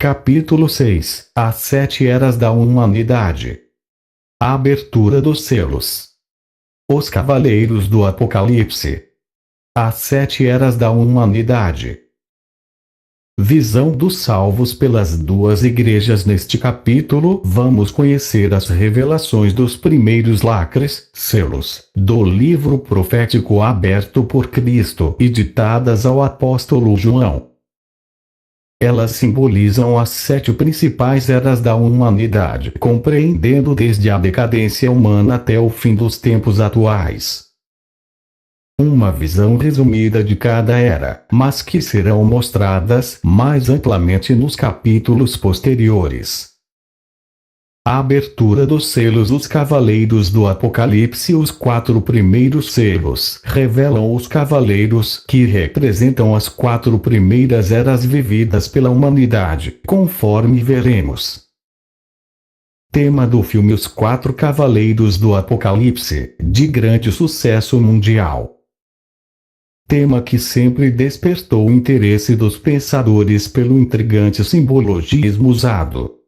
Capítulo 6. As 7 eras da humanidade. A abertura dos selos. Os Cavaleiros do Apocalipse. As 7 eras da humanidade. Visão dos salvos pelas duas igrejas. Neste capítulo, vamos conhecer as revelações dos primeiros lacres, selos, do livro profético aberto por Cristo e ditadas ao apóstolo João. Elas simbolizam as 7 principais eras da humanidade, compreendendo desde a decadência humana até o fim dos tempos atuais. Uma visão resumida de cada era, mas que serão mostradas mais amplamente nos capítulos posteriores. A abertura dos selos. Os Cavaleiros do Apocalipse. Os 4 primeiros selos revelam os Cavaleiros, que representam as 4 primeiras eras vividas pela humanidade, conforme veremos. Tema do filme Os 4 Cavaleiros do Apocalipse, de grande sucesso mundial. Tema que sempre despertou o interesse dos pensadores pelo intrigante simbologismo usado.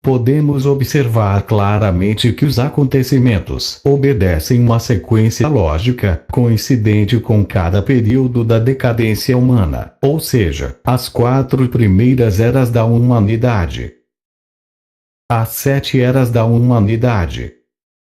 Podemos observar claramente que os acontecimentos obedecem uma sequência lógica, coincidente com cada período da decadência humana, ou seja, as 4 primeiras eras da humanidade. As 7 eras da humanidade.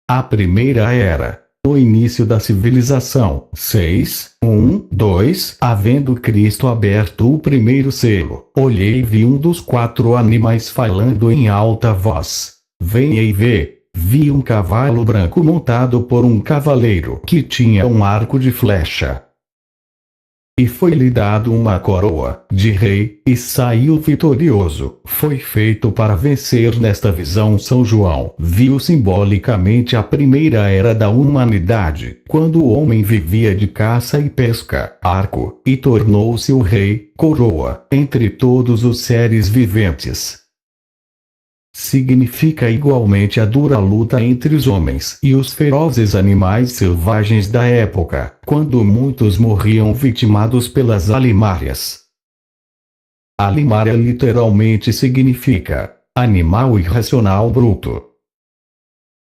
A primeira era. O início da civilização. 6:1-2. Havendo Cristo aberto o primeiro selo, olhei e vi um dos 4 animais falando em alta voz. Venha e vê. Vi um cavalo branco montado por um cavaleiro que tinha um arco de flecha. E foi-lhe dado uma coroa de rei, e saiu vitorioso. Foi feito para vencer. Nesta visão, São João viu simbolicamente a primeira era da humanidade, quando o homem vivia de caça e pesca, arco, e tornou-se o rei, coroa, entre todos os seres viventes. Significa igualmente a dura luta entre os homens e os ferozes animais selvagens da época, quando muitos morriam vitimados pelas alimárias. Alimária literalmente significa animal irracional bruto.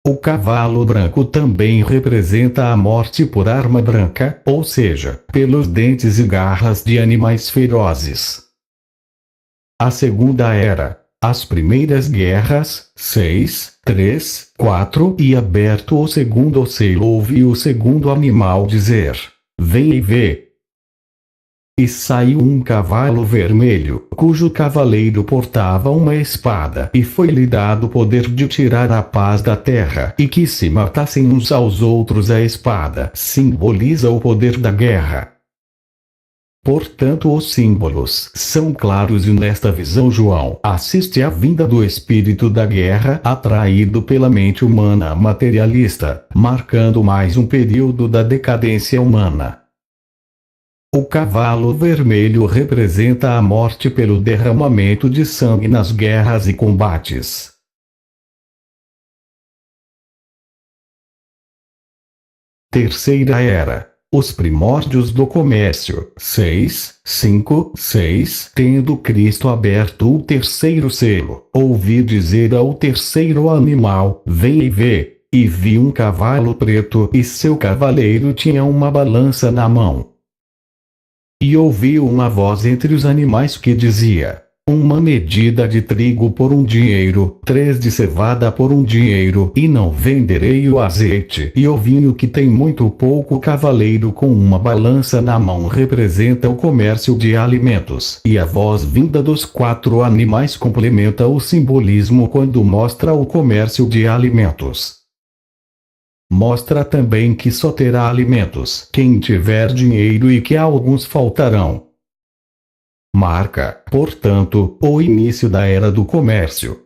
O cavalo branco também representa a morte por arma branca, ou seja, pelos dentes e garras de animais ferozes. A segunda era. As primeiras guerras. 6:3-4. E aberto o segundo selo, ouvi o segundo animal dizer: Vem e vê. E saiu um cavalo vermelho, cujo cavaleiro portava uma espada, e foi-lhe dado o poder de tirar a paz da terra, e que se matassem uns aos outros. A espada simboliza o poder da guerra. Portanto, os símbolos são claros, e nesta visão João assiste à vinda do espírito da guerra, atraído pela mente humana materialista, marcando mais um período da decadência humana. O cavalo vermelho representa a morte pelo derramamento de sangue nas guerras e combates. Terceira era. Os primórdios do comércio. 6:5-6. Tendo Cristo aberto o terceiro selo, ouvi dizer ao terceiro animal: Vem e vê. E vi um cavalo preto, e seu cavaleiro tinha uma balança na mão. E ouvi uma voz entre os animais que dizia: Uma medida de trigo por $1, 3 de cevada por $1, e não venderei o azeite e o vinho que tem muito pouco. O cavaleiro com uma balança na mão representa o comércio de alimentos, e a voz vinda dos 4 animais complementa o simbolismo quando mostra o comércio de alimentos. Mostra também que só terá alimentos quem tiver dinheiro e que a alguns faltarão. Marca, portanto, o início da era do comércio.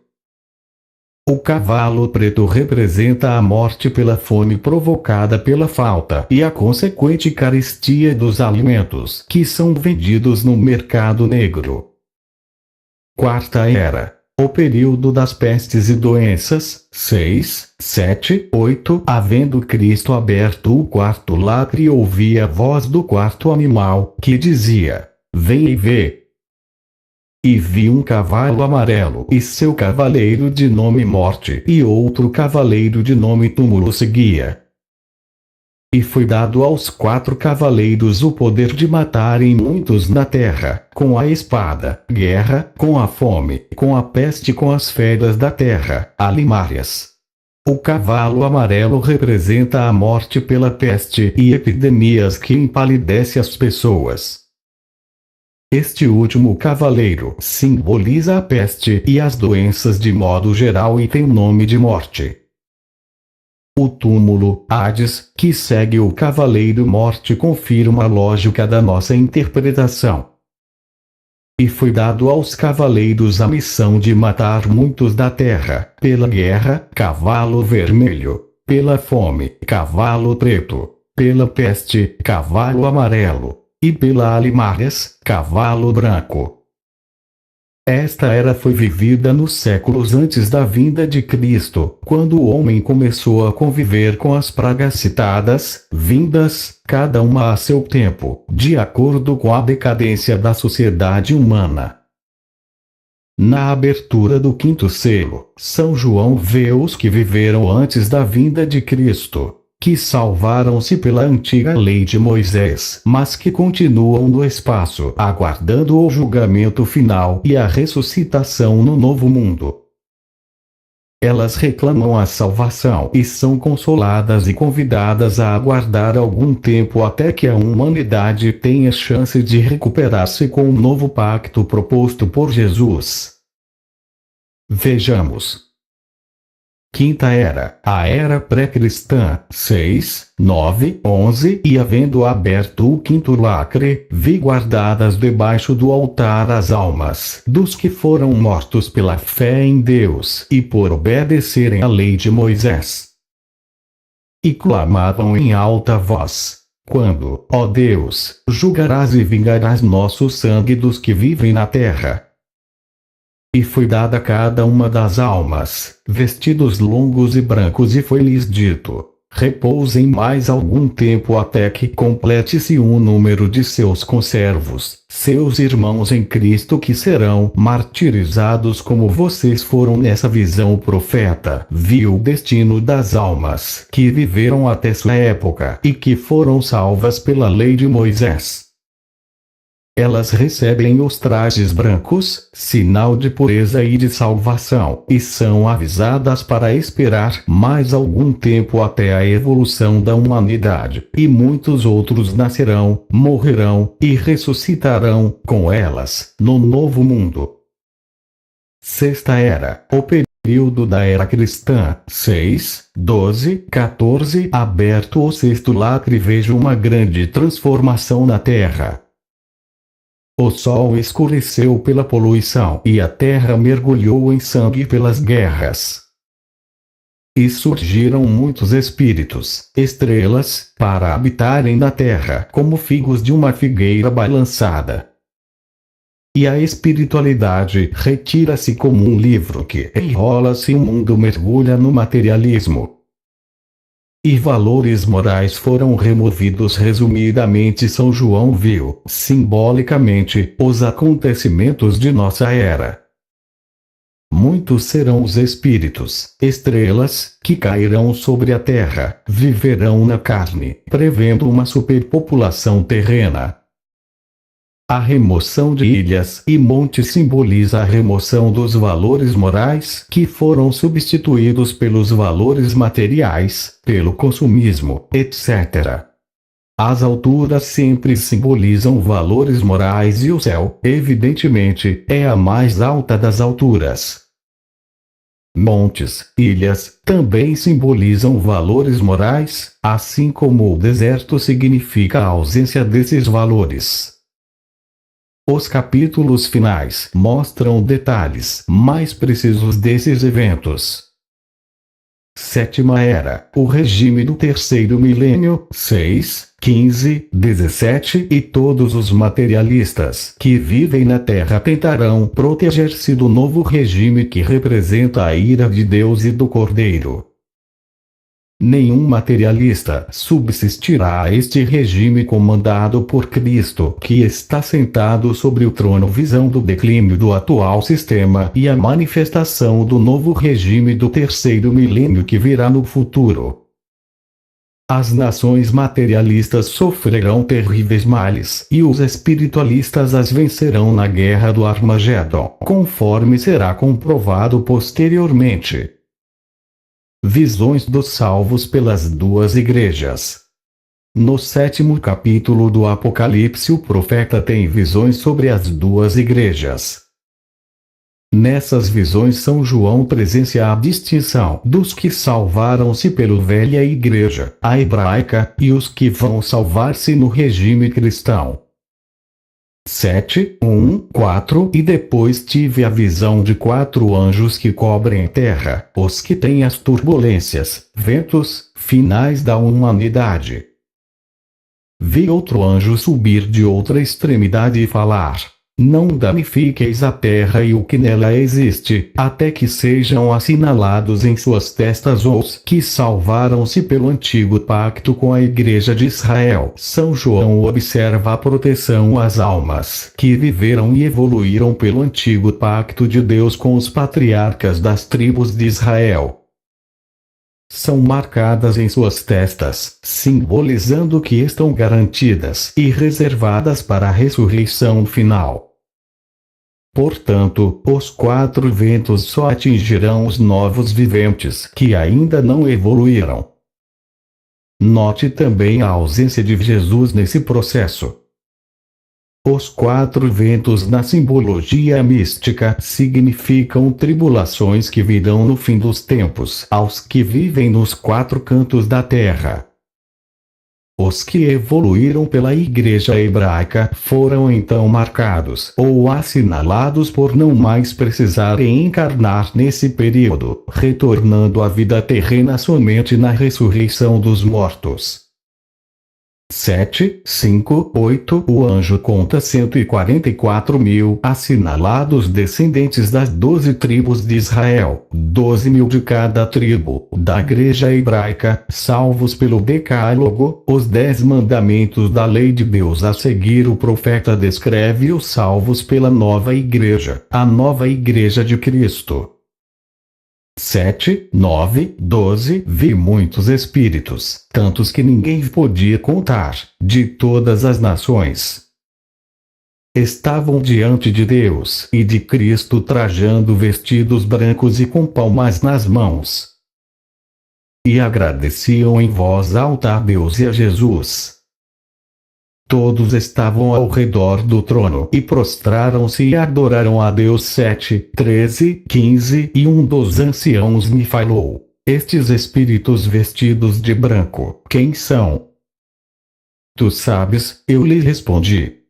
O cavalo preto representa a morte pela fome provocada pela falta e a consequente carestia dos alimentos que são vendidos no mercado negro. Quarta era. O período das pestes e doenças. 6:7-8. Havendo Cristo aberto o quarto lacre, ouvi a voz do quarto animal, que dizia: Vem e vê. E vi um cavalo amarelo e seu cavaleiro de nome Morte e outro cavaleiro de nome Túmulo seguia. E foi dado aos 4 cavaleiros o poder de matarem muitos na terra, com a espada, guerra, com a fome, com a peste, com as feras da terra, alimárias. O cavalo amarelo representa a morte pela peste e epidemias que empalidece as pessoas. Este último cavaleiro simboliza a peste e as doenças de modo geral e tem o nome de morte. O túmulo, Hades, que segue o cavaleiro Morte, confirma a lógica da nossa interpretação. E foi dado aos cavaleiros a missão de matar muitos da terra, pela guerra, cavalo vermelho, pela fome, cavalo preto, pela peste, cavalo amarelo, e pela alimárias, cavalo branco. Esta era foi vivida nos séculos antes da vinda de Cristo, quando o homem começou a conviver com as pragas citadas, vindas, cada uma a seu tempo, de acordo com a decadência da sociedade humana. Na abertura do 5º selo, São João vê os que viveram antes da vinda de Cristo, que salvaram-se pela antiga lei de Moisés, mas que continuam no espaço, aguardando o julgamento final e a ressuscitação no novo mundo. Elas reclamam a salvação e são consoladas e convidadas a aguardar algum tempo até que a humanidade tenha chance de recuperar-se com o novo pacto proposto por Jesus. Vejamos. Quinta Era, a Era Pré-Cristã, 6, 9, 11. E havendo aberto o 5º lacre, vi guardadas debaixo do altar as almas dos que foram mortos pela fé em Deus e por obedecerem à lei de Moisés. E clamavam em alta voz: quando, ó Deus, julgarás e vingarás nosso sangue dos que vivem na terra? E foi dada a cada uma das almas vestidos longos e brancos, e foi-lhes dito: repousem mais algum tempo até que complete-se o número de seus conservos, seus irmãos em Cristo, que serão martirizados como vocês foram. Nessa visão o profeta viu o destino das almas que viveram até sua época e que foram salvas pela lei de Moisés. Elas recebem os trajes brancos, sinal de pureza e de salvação, e são avisadas para esperar mais algum tempo até a evolução da humanidade, e muitos outros nascerão, morrerão e ressuscitarão com elas no novo mundo. Sexta Era, o período da Era Cristã, 6, 12, 14. Aberto o 6º lacre, vejo uma grande transformação na Terra. O sol escureceu pela poluição e a terra mergulhou em sangue pelas guerras. E surgiram muitos espíritos, estrelas, para habitarem na terra como figos de uma figueira balançada. E a espiritualidade retira-se como um livro que enrola-se, o mundo mergulha no materialismo. E valores morais foram removidos. Resumidamente, São João viu, simbolicamente, os acontecimentos de nossa era. Muitos serão os espíritos, estrelas, que cairão sobre a terra, viverão na carne, prevendo uma superpopulação terrena. A remoção de ilhas e montes simboliza a remoção dos valores morais, que foram substituídos pelos valores materiais, pelo consumismo, etc. As alturas sempre simbolizam valores morais e o céu, evidentemente, é a mais alta das alturas. Montes, ilhas, também simbolizam valores morais, assim como o deserto significa a ausência desses valores. Os capítulos finais mostram detalhes mais precisos desses eventos. Sétima Era, o regime do 3º milênio, 6, 15, 17. E todos os materialistas que vivem na Terra tentarão proteger-se do novo regime que representa a ira de Deus e do Cordeiro. Nenhum materialista subsistirá a este regime comandado por Cristo, que está sentado sobre o trono. Visão do declínio do atual sistema e a manifestação do novo regime do terceiro milênio que virá no futuro. As nações materialistas sofrerão terríveis males, e os espiritualistas as vencerão na guerra do Armagedon, conforme será comprovado posteriormente. Visões dos salvos pelas duas igrejas. No 7º capítulo do Apocalipse, o profeta tem visões sobre as duas igrejas. Nessas visões, São João presencia a distinção dos que salvaram-se pela velha igreja, a hebraica, e os que vão salvar-se no regime cristão. 7:1-4 E depois tive a visão de 4 anjos que cobrem a terra, os que têm as turbulências, ventos, finais da humanidade. Vi outro anjo subir de outra extremidade e falar: não danifiqueis a terra e o que nela existe, até que sejam assinalados em suas testas os que salvaram-se pelo antigo pacto com a Igreja de Israel. São João observa a proteção às almas que viveram e evoluíram pelo antigo pacto de Deus com os patriarcas das tribos de Israel. São marcadas em suas testas, simbolizando que estão garantidas e reservadas para a ressurreição final. Portanto, os 4 ventos só atingirão os novos viventes que ainda não evoluíram. Note também a ausência de Jesus nesse processo. Os 4 ventos na simbologia mística significam tribulações que virão no fim dos tempos aos que vivem nos 4 cantos da terra. Os que evoluíram pela igreja hebraica foram então marcados ou assinalados por não mais precisarem encarnar nesse período, retornando à vida terrena somente na ressurreição dos mortos. 7:5-8 O anjo conta 144.000 assinalados descendentes das 12 tribos de Israel, 12.000 de cada tribo, da igreja hebraica, salvos pelo decálogo, os 10 mandamentos da lei de Deus. A seguir o profeta descreve os salvos pela nova igreja, a nova igreja de Cristo. 7, 9, 12 Vi muitos espíritos, tantos que ninguém podia contar, de todas as nações. Estavam diante de Deus e de Cristo trajando vestidos brancos e com palmas nas mãos. E agradeciam em voz alta a Deus e a Jesus. Todos estavam ao redor do trono e prostraram-se e adoraram a Deus. 7, 13, 15 E um dos anciãos me falou: estes espíritos vestidos de branco, quem são? Tu sabes, eu lhe respondi.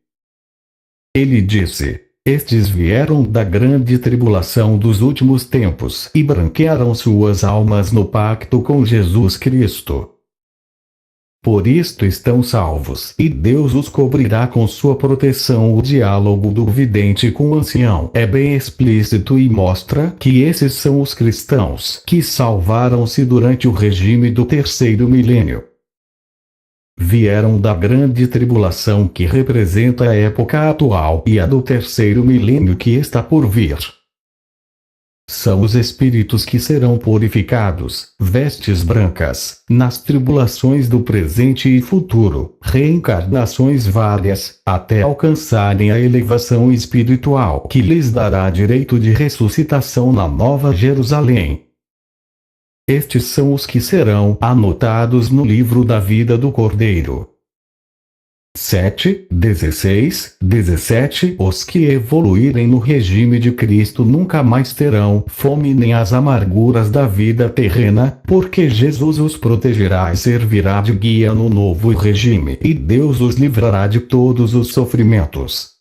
Ele disse: estes vieram da grande tribulação dos últimos tempos e branquearam suas almas no pacto com Jesus Cristo. Por isto estão salvos, e Deus os cobrirá com sua proteção. O diálogo do vidente com o ancião é bem explícito e mostra que esses são os cristãos que salvaram-se durante o regime do terceiro milênio. Vieram da grande tribulação que representa a época atual e a do terceiro milênio que está por vir. São os espíritos que serão purificados, vestes brancas, nas tribulações do presente e futuro, reencarnações várias, até alcançarem a elevação espiritual que lhes dará direito de ressuscitação na Nova Jerusalém. Estes são os que serão anotados no livro da vida do Cordeiro. 7, 16, 17 Os que evoluírem no regime de Cristo nunca mais terão fome nem as amarguras da vida terrena, porque Jesus os protegerá e servirá de guia no novo regime, e Deus os livrará de todos os sofrimentos.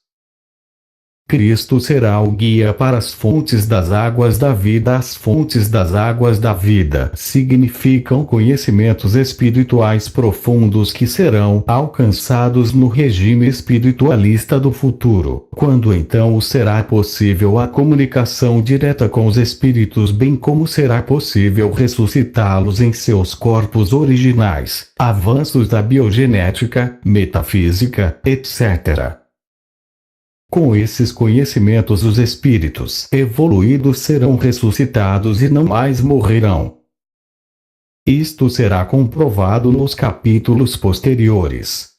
Cristo será o guia para as fontes das águas da vida. As fontes das águas da vida significam conhecimentos espirituais profundos que serão alcançados no regime espiritualista do futuro, quando então será possível a comunicação direta com os espíritos, bem como será possível ressuscitá-los em seus corpos originais. Avanços da biogenética, metafísica, etc. Com esses conhecimentos, os espíritos evoluídos serão ressuscitados e não mais morrerão. Isto será comprovado nos capítulos posteriores.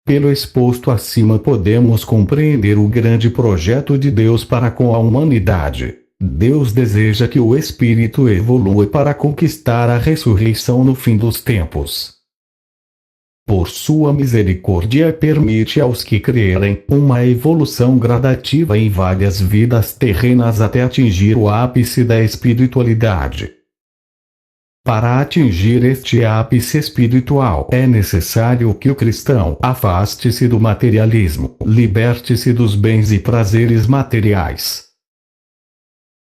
Pelo exposto acima, podemos compreender o grande projeto de Deus para com a humanidade. Deus deseja que o espírito evolua para conquistar a ressurreição no fim dos tempos. Por sua misericórdia, permite aos que crerem uma evolução gradativa em várias vidas terrenas até atingir o ápice da espiritualidade. Para atingir este ápice espiritual, é necessário que o cristão afaste-se do materialismo, liberte-se dos bens e prazeres materiais.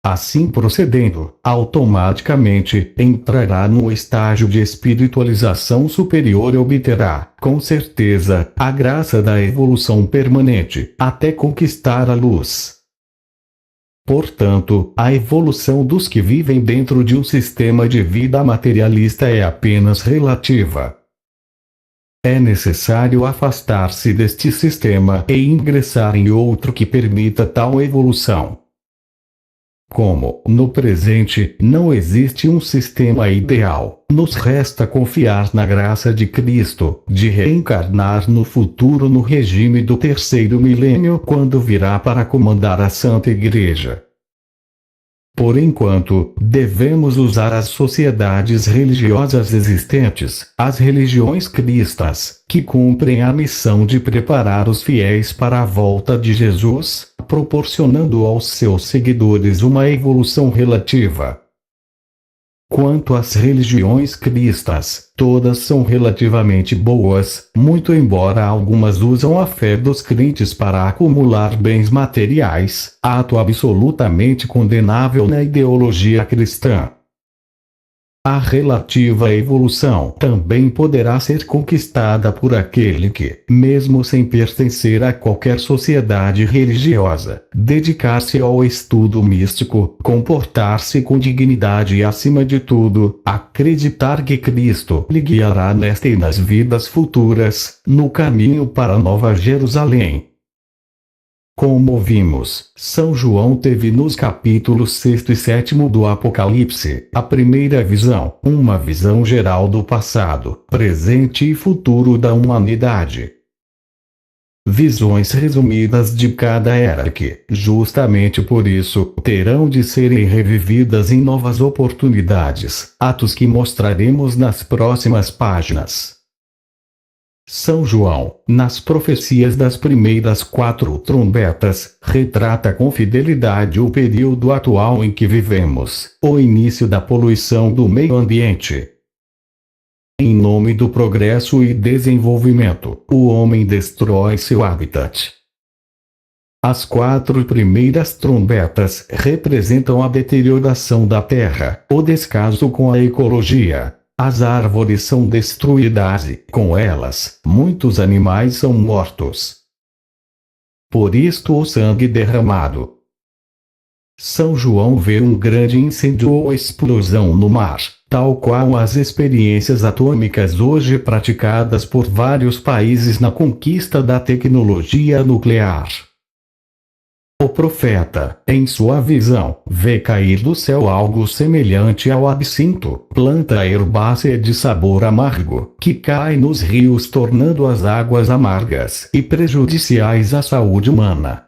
Assim procedendo, automaticamente entrará no estágio de espiritualização superior e obterá, com certeza, a graça da evolução permanente, até conquistar a luz. Portanto, a evolução dos que vivem dentro de um sistema de vida materialista é apenas relativa. É necessário afastar-se deste sistema e ingressar em outro que permita tal evolução. Como, no presente, não existe um sistema ideal, nos resta confiar na graça de Cristo, de reencarnar no futuro no regime do terceiro milênio, quando virá para comandar a Santa Igreja. Por enquanto, devemos usar as sociedades religiosas existentes, as religiões cristãs, que cumprem a missão de preparar os fiéis para a volta de Jesus, proporcionando aos seus seguidores uma evolução relativa. Quanto às religiões cristãs, todas são relativamente boas, muito embora algumas usam a fé dos crentes para acumular bens materiais, ato absolutamente condenável na ideologia cristã. A relativa evolução também poderá ser conquistada por aquele que, mesmo sem pertencer a qualquer sociedade religiosa, dedicar-se ao estudo místico, comportar-se com dignidade e, acima de tudo, acreditar que Cristo lhe guiará nesta e nas vidas futuras, no caminho para a Nova Jerusalém. Como vimos, São João teve nos capítulos 6 e 7 do Apocalipse, a primeira visão, uma visão geral do passado, presente e futuro da humanidade. Visões resumidas de cada era que, justamente por isso, terão de serem revividas em novas oportunidades, atos que mostraremos nas próximas páginas. São João, nas profecias das primeiras 4 trombetas, retrata com fidelidade o período atual em que vivemos, o início da poluição do meio ambiente. Em nome do progresso e desenvolvimento, o homem destrói seu habitat. As 4 primeiras trombetas representam a deterioração da terra, o descaso com a ecologia. As árvores são destruídas e, com elas, muitos animais são mortos. Por isto o sangue derramado. São João vê um grande incêndio ou explosão no mar, tal qual as experiências atômicas hoje praticadas por vários países na conquista da tecnologia nuclear. O profeta, em sua visão, vê cair do céu algo semelhante ao absinto, planta herbácea de sabor amargo, que cai nos rios tornando as águas amargas e prejudiciais à saúde humana.